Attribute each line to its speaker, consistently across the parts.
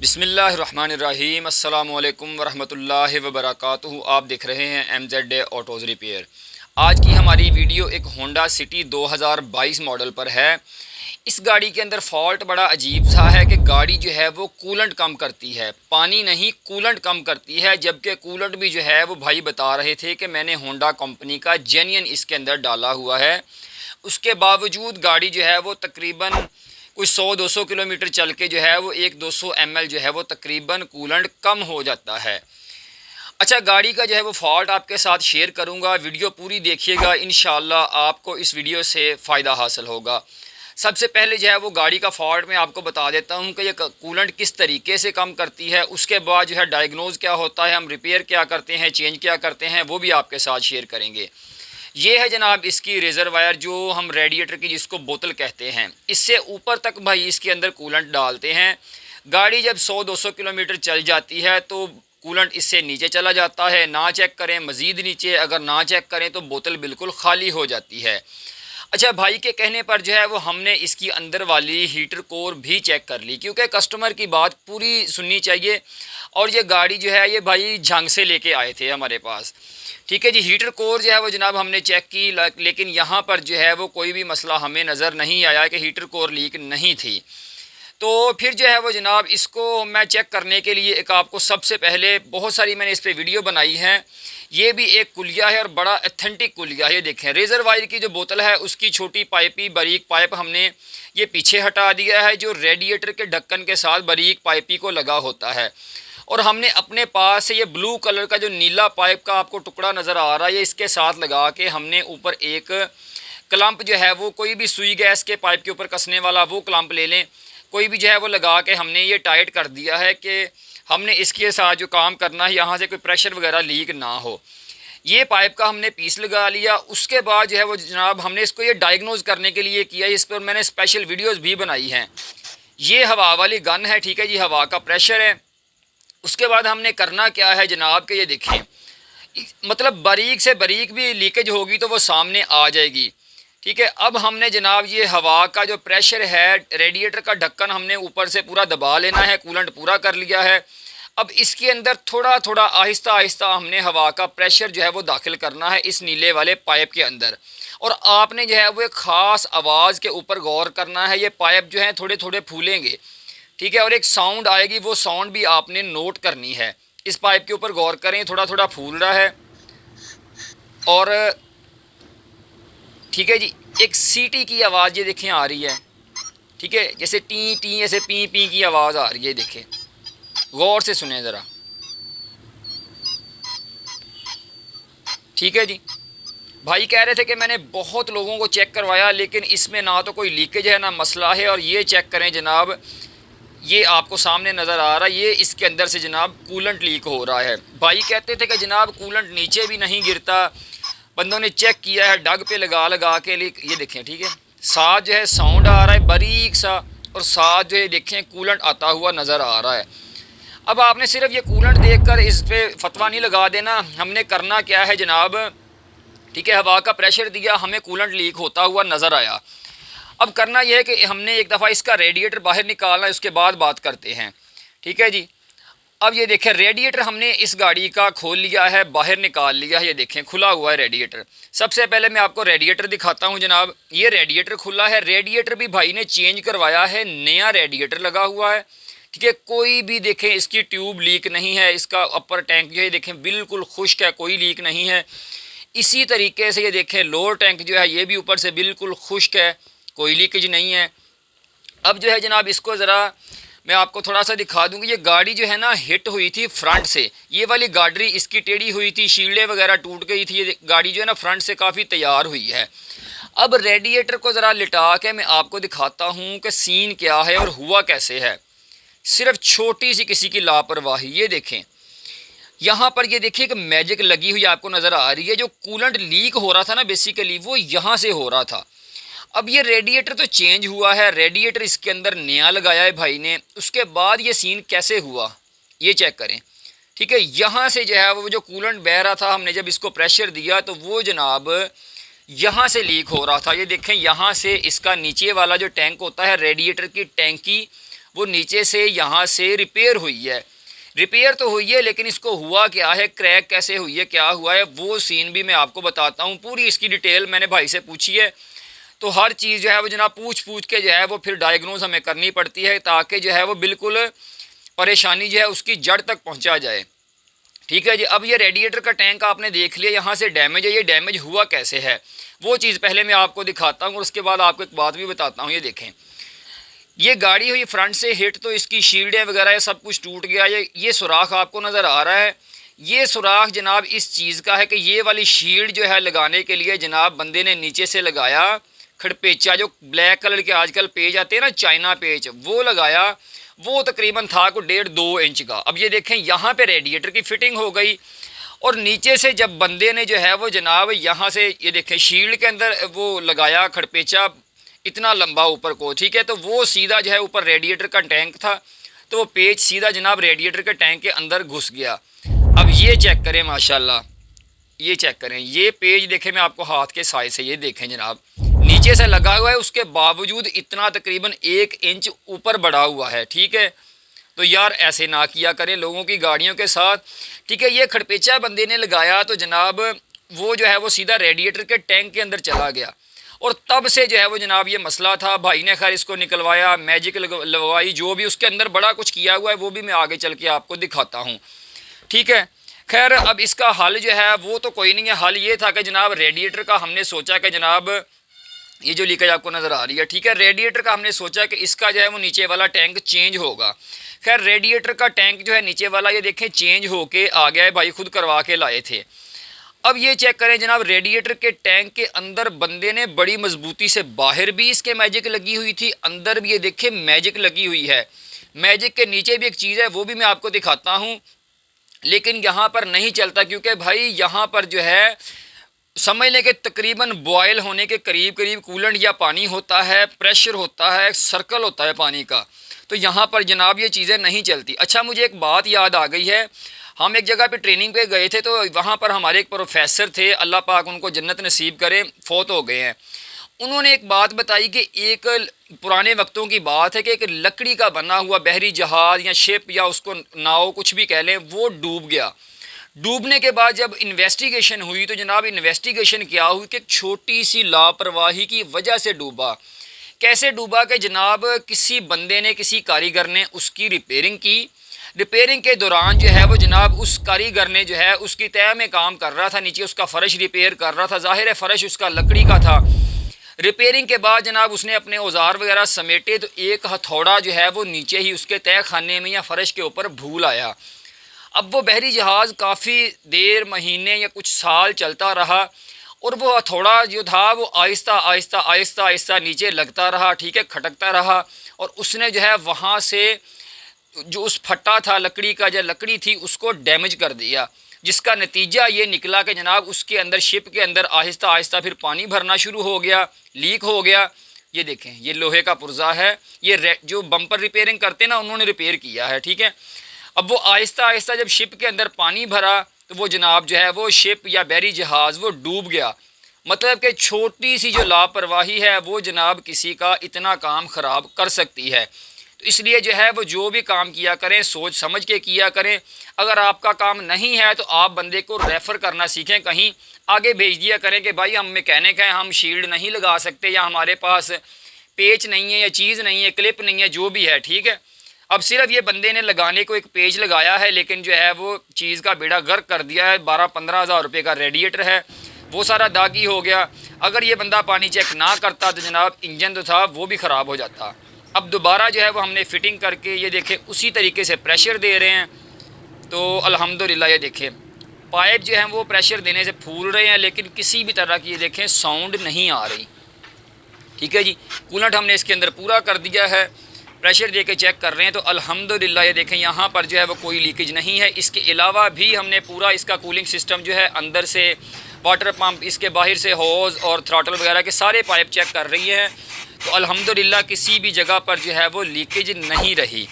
Speaker 1: बिस्मिल्लाहिर्रहमानिर्रहीम अस्सलामुअलैकुम वरहमतुल्लाहि वबरकातुहू। आप देख रहे हैं MZ ऑटोज़ रिपेयर। आज की हमारी वीडियो एक होंडा सिटी 2022 मॉडल पर है। इस गाड़ी के अंदर फॉल्ट बड़ा अजीब सा है कि गाड़ी जो है वो कूलेंट कम करती है, पानी नहीं कूलेंट कम करती है। जबकि कूलेंट भी जो है वो भाई बता रहे थे कि मैंने होंडा कंपनी का जेन्युइन इसके अंदर डाला हुआ है। उसके बावजूद गाड़ी जो है वो तकरीबन कुछ 100-200 किलोमीटर चल के जो है वो 1-200 ml जो है वो तकरीबन कूलेंट कम हो जाता है। अच्छा, गाड़ी का जो है वो फॉल्ट आपके साथ शेयर करूंगा, वीडियो पूरी देखिएगा, इंशाल्लाह आपको इस वीडियो से फ़ायदा हासिल होगा। सबसे पहले जो है वो गाड़ी का फॉल्ट मैं आपको बता देता हूं कि ये कूलेंट किस तरीके से कम करती है। उसके बाद जो है डायग्नोज क्या होता है, हम रिपेयर क्या करते हैं, चेंज क्या करते हैं, वो भी आपके साथ शेयर करेंगे। ये है जनाब इसकी रेज़रवायर, जो हम रेडिएटर की जिसको बोतल कहते हैं, इससे ऊपर तक भाई इसके अंदर कूलेंट डालते हैं। गाड़ी जब 100-200 किलोमीटर चल जाती है तो कूलेंट इससे नीचे चला जाता है। ना चेक करें मज़ीद नीचे, अगर ना चेक करें तो बोतल बिल्कुल खाली हो जाती है। अच्छा, भाई के कहने पर जो है वो हमने इसकी अंदर वाली हीटर कोर भी चेक कर ली, क्योंकि कस्टमर की बात पूरी सुननी चाहिए। और ये गाड़ी जो है ये भाई झंग से लेके आए थे हमारे पास। ठीक है जी, हीटर कोर जो है वो जनाब हमने चेक की, लेकिन यहाँ पर जो है वो कोई भी मसला हमें नज़र नहीं आया कि हीटर कोर लीक नहीं थी। तो फिर जो है वो जनाब इसको मैं चेक करने के लिए एक आपको सबसे पहले बहुत सारी मैंने इस पर वीडियो बनाई है। ये भी एक कुलिया है और बड़ा एथेंटिक कुलिया है। ये देखें, रेज़र वायर की जो बोतल है उसकी छोटी पाइपी बारीक पाइप हमने ये पीछे हटा दिया है, जो रेडिएटर के ढक्कन के साथ बारीक पाइपी को लगा होता है। और हमने अपने पास से ये ब्लू कलर का जो नीला पाइप का आपको टुकड़ा नज़र आ रहा है, ये इसके साथ लगा के हमने ऊपर एक क्लम्प जो है वो कोई भी सुई गैस के पाइप के ऊपर कसने वाला वो क्लम्प ले लें, कोई भी जो है वो लगा के हमने ये टाइट कर दिया है कि हमने इसके साथ जो काम करना है यहाँ से कोई प्रेशर वगैरह लीक ना हो। ये पाइप का हमने पीस लगा लिया। उसके बाद जो है वो जनाब हमने इसको ये डायग्नोज करने के लिए किया। इस पर मैंने स्पेशल वीडियोज़ भी बनाई हैं। ये हवा वाली गन है, ठीक है जी, हवा का प्रेशर है। उसके बाद हमने करना क्या है जनाब कि ये देखें, मतलब बारीक से बारीक भी लीकेज होगी तो वो सामने आ जाएगी। ठीक है, अब हमने जनाब ये हवा का जो प्रेशर है, रेडिएटर का ढक्कन हमने ऊपर से पूरा दबा लेना है, कूलेंट पूरा कर लिया है। अब इसके अंदर थोड़ा थोड़ा आहिस्ता आहिस्ता हमने हवा का प्रेशर जो है वो दाखिल करना है इस नीले वाले पाइप के अंदर। और आपने जो है वो एक ख़ास आवाज़ के ऊपर गौर करना है। ये पाइप जो है थोड़े थोड़े फूलेंगे, ठीक है, और एक साउंड आएगी, वो साउंड भी आपने नोट करनी है। इस पाइप के ऊपर गौर करें, थोड़ा थोड़ा फूल रहा है। और ठीक है जी, एक सीटी की आवाज़ ये देखें आ रही है, ठीक है, जैसे टी टी ऐसे पी पी की आवाज़ आ रही है। देखें, गौर से सुने ज़रा। ठीक है जी, भाई कह रहे थे कि मैंने बहुत लोगों को चेक करवाया लेकिन इसमें ना तो कोई लीकेज है ना मसला है। और ये चेक करें जनाब, ये आपको सामने नज़र आ रहा है, ये इसके अंदर से जनाब कूलेंट लीक हो रहा है। भाई कहते थे कि जनाब कूलेंट नीचे भी नहीं गिरता, बंदों ने चेक किया है डग पे लगा लगा के लीक। ये देखें, ठीक है, साथ जो है साउंड आ रहा है बारीक सा, और साथ जो है देखें कूलेंट आता हुआ नज़र आ रहा है। अब आपने सिर्फ ये कूलेंट देखकर इस पर फतवा नहीं लगा देना। हमने करना क्या है जनाब, ठीक है, हवा का प्रेशर दिया, हमें कूलेंट लीक होता हुआ नज़र आया। अब करना यह है कि हमने एक दफ़ा इसका रेडिएटर बाहर निकालना है, उसके बाद बात करते हैं। ठीक है जी, अब ये देखें रेडिएटर हमने इस गाड़ी का खोल लिया है, बाहर निकाल लिया है। ये देखें खुला हुआ है रेडिएटर। सबसे पहले मैं आपको रेडिएटर दिखाता हूँ जनाब। ये रेडिएटर खुला है, रेडिएटर भी भाई ने चेंज करवाया है, नया रेडिएटर लगा हुआ है। ठीक है, कोई भी देखें इसकी ट्यूब लीक नहीं है, इसका अपर टैंक जो है देखें बिल्कुल खुश्क है, कोई लीक नहीं है। इसी तरीके से ये देखें लोअर टैंक जो है ये भी ऊपर से बिल्कुल खुश्क है, कोई लीकेज नहीं है। अब जो है जनाब इसको ज़रा मैं आपको थोड़ा सा दिखा दूँगी। ये गाड़ी जो है ना हिट हुई थी फ्रंट से, ये वाली गाड़ी इसकी टेढ़ी हुई थी, शील्डें वगैरह टूट गई थी। ये गाड़ी जो है ना फ्रंट से काफ़ी तैयार हुई है। अब रेडिएटर को ज़रा लिटा के मैं आपको दिखाता हूँ कि सीन क्या है और हुआ कैसे है। सिर्फ छोटी सी किसी की लापरवाही, ये देखें यहाँ पर, ये देखिए कि मैजिक लगी हुई आपको नज़र आ रही है। जो कूलेंट लीक हो रहा था ना बेसिकली वो यहाँ से हो रहा था। अब ये रेडिएटर तो चेंज हुआ है, रेडिएटर इसके अंदर नया लगाया है भाई ने। उसके बाद ये सीन कैसे हुआ ये चेक करें। ठीक है, यहाँ से जो है वो जो कूलेंट बह रहा था, हमने जब इसको प्रेशर दिया तो वो जनाब यहाँ से लीक हो रहा था। ये देखें यहाँ से इसका नीचे वाला जो टैंक होता है रेडिएटर की टैंकी, वो नीचे से यहाँ से रिपेयर हुई है। रिपेयर तो हुई है, लेकिन इसको हुआ क्या है, क्रैक कैसे हुई है, क्या हुआ है, वो सीन भी मैं आपको बताता हूँ। पूरी इसकी डिटेल मैंने भाई से पूछी है, तो हर चीज़ जो है वो जनाब पूछ के जो है वो फिर डायग्नोज हमें करनी पड़ती है, ताकि जो है वो बिल्कुल परेशानी जो है उसकी जड़ तक पहुँचा जाए। ठीक है जी। अब ये रेडिएटर का टैंक आपने देख लिया, यहाँ से डैमेज है। ये डैमेज हुआ कैसे है वो चीज़ पहले मैं आपको दिखाता हूँ, और उसके बाद आपको एक बात भी बताता हूँ। ये देखें, ये गाड़ी हुई फ्रंट से हिट, तो इसकी शील्डें वगैरह ये सब कुछ टूट गया। ये सुराख आपको नज़र आ रहा है। ये सुराख जनाब इस चीज़ का है कि ये वाली शील्ड जो है लगाने के लिए जनाब बंदे ने नीचे से लगाया खड़पेचा, जो ब्लैक कलर के आजकल पेज आते हैं ना, चाइना पेज, वो लगाया। वो तकरीबन था को 1.5-2 इंच का। अब ये देखें, यहाँ पे रेडिएटर की फिटिंग हो गई, और नीचे से जब बंदे ने जो है वो जनाब यहाँ से ये देखें शील्ड के अंदर वो लगाया खड़पेचा इतना लंबा ऊपर को, ठीक है, तो वो सीधा जो है ऊपर रेडिएटर का टैंक था, तो वो पेच सीधा जनाब रेडिएटर के टैंक के अंदर घुस गया। अब ये चेक करें माशाल्लाह, ये चेक करें, ये पेज देखें मैं आपको हाथ के साइज से, ये देखें जनाब नीचे से लगा हुआ है, उसके बावजूद इतना तकरीबन 1 इंच ऊपर बढ़ा हुआ है। ठीक है, तो यार ऐसे ना किया करें लोगों की गाड़ियों के साथ। ठीक है, ये खड़पेचा बंदे ने लगाया तो जनाब वो जो है वो सीधा रेडिएटर के टैंक के अंदर चला गया, और तब से जो है वो जनाब ये मसला था। भाई ने खैर इसको निकलवाया, मैजिक लगवाई, जो भी उसके अंदर बड़ा कुछ किया हुआ है वो भी मैं आगे चल के आपको दिखाता हूँ। ठीक है, खैर अब इसका हल जो है वो तो कोई नहीं है। हल ये था कि जनाब रेडिएटर का हमने सोचा कि जनाब ये जो लीकेज आपको नज़र आ रही है, ठीक है, रेडिएटर का हमने सोचा कि इसका जो है वो नीचे वाला टैंक चेंज होगा। खैर रेडिएटर का टैंक जो है नीचे वाला ये देखें चेंज होके आ गया है, भाई खुद करवा के लाए थे। अब ये चेक करें जनाब, रेडिएटर के टैंक के अंदर बंदे ने बड़ी मजबूती से, बाहर भी इसके मैजिक लगी हुई थी, अंदर भी ये देखें मैजिक लगी हुई है। मैजिक के नीचे भी एक चीज़ है, वो भी मैं आपको दिखाता हूँ, लेकिन यहाँ पर नहीं चलता, क्योंकि भाई यहाँ पर जो है समझ लें कि तकरीबन बॉयल होने के करीब करीब कूलेंट या पानी होता है, प्रेशर होता है, सर्कल होता है पानी का, तो यहाँ पर जनाब ये चीज़ें नहीं चलती। अच्छा, मुझे एक बात याद आ गई है, हम एक जगह पे ट्रेनिंग पे गए थे, तो वहाँ पर हमारे एक प्रोफेसर थे, अल्लाह पाक उनको जन्नत नसीब करे, फ़ौत हो गए हैं। उन्होंने एक बात बताई कि एक पुराने वक्तों की बात है कि एक लकड़ी का बना हुआ बहरी जहाज़ या शिप या उसको नाव कुछ भी कह लें, वो डूब गया। डूबने के बाद जब इन्वेस्टिगेशन हुई तो जनाब इन्वेस्टिगेशन क्या हुई कि छोटी सी लापरवाही की वजह से डूबा। कैसे डूबा कि जनाब किसी बंदे ने, किसी कारीगर ने उसकी रिपेयरिंग की। रिपेयरिंग के दौरान जो है वो जनाब उस कारीगर ने जो है उसकी तय में काम कर रहा था, नीचे उसका फ़र्श रिपेयर कर रहा था, ज़ाहिर है फ़र्श उसका लकड़ी का था। रिपेयरिंग के बाद जनाब उसने अपने औजार वगैरह समेटे, तो एक हथौड़ा जो है वो नीचे ही उसके तय खाने में या फ़र्श के ऊपर भूल आया। अब वो बहरी जहाज़ काफ़ी देर, महीने या कुछ साल चलता रहा, और वो हथौड़ा जो था वो आहिस्ता आहिस्ता आहिस्ता आहिस्ता नीचे लगता रहा, ठीक है, खटकता रहा, और उसने जो है वहाँ से जो उस फट्टा था लकड़ी का, जो लकड़ी थी, उसको डैमेज कर दिया, जिसका नतीजा ये निकला कि जनाब उसके अंदर, शिप के अंदर आहिस्ता आहिस्ता फिर पानी भरना शुरू हो गया, लीक हो गया। ये देखें, ये लोहे का पुर्जा है, ये जो बम्पर रिपेयरिंग करते ना, उन्होंने रिपेयर किया है। ठीक है, अब वो आहिस्ता आहिस्ता जब शिप के अंदर पानी भरा तो वो जनाब जो है वो शिप या बहरी जहाज़ वो डूब गया। मतलब कि छोटी सी जो लापरवाही है वो जनाब किसी का इतना काम ख़राब कर सकती है। तो इसलिए जो है वो जो भी काम किया करें सोच समझ के किया करें। अगर आपका काम नहीं है तो आप बंदे को रेफ़र करना सीखें, कहीं आगे भेज दिया करें कि भाई हम मैकेनिक हैं, हम शील्ड नहीं लगा सकते, या हमारे पास पेच नहीं है, या चीज़ नहीं है, क्लिप नहीं है, जो भी है। ठीक है, अब सिर्फ ये बंदे ने लगाने को एक पेज लगाया है, लेकिन जो है वो चीज़ का बेड़ा गर्क कर दिया है। 12-15 हज़ार रुपये का रेडिएटर है, वो सारा दागी हो गया। अगर ये बंदा पानी चेक ना करता तो जनाब इंजन जो था वो भी ख़राब हो जाता। अब दोबारा जो है वो हमने फ़िटिंग करके ये देखें उसी तरीके से प्रेशर दे रहे हैं, तो अल्हम्दुलिल्लाह ये देखें पाइप जो है वो प्रेशर देने से फूल रहे हैं, लेकिन किसी भी तरह की ये देखें साउंड नहीं आ रही। ठीक है जी, कूलेंट हमने इसके अंदर पूरा कर दिया है, प्रेशर दे के चेक कर रहे हैं, तो अल्हम्दुलिल्लाह ये देखें यहाँ पर जो है वो कोई लीकेज नहीं है। इसके अलावा भी हमने पूरा इसका कूलिंग सिस्टम जो है, अंदर से वाटर पंप, इसके बाहर से होज़ और थ्रॉटल वगैरह के सारे पाइप चेक कर रही हैं, तो अल्हम्दुलिल्लाह किसी भी जगह पर जो है वो लीकेज नहीं रही।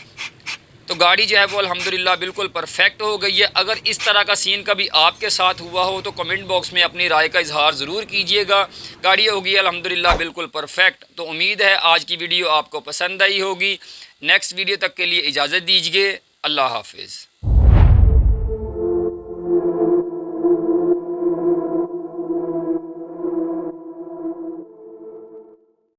Speaker 1: तो गाड़ी जो है वो अल्हम्दुलिल्लाह बिल्कुल परफेक्ट हो गई है। अगर इस तरह का सीन कभी आपके साथ हुआ हो तो कमेंट बॉक्स में अपनी राय का इजहार ज़रूर कीजिएगा। गाड़ी होगी अल्हम्दुलिल्लाह बिल्कुल परफेक्ट। तो उम्मीद है आज की वीडियो आपको पसंद आई होगी। नेक्स्ट वीडियो तक के लिए इजाज़त दीजिए। अल्लाह हाफिज़।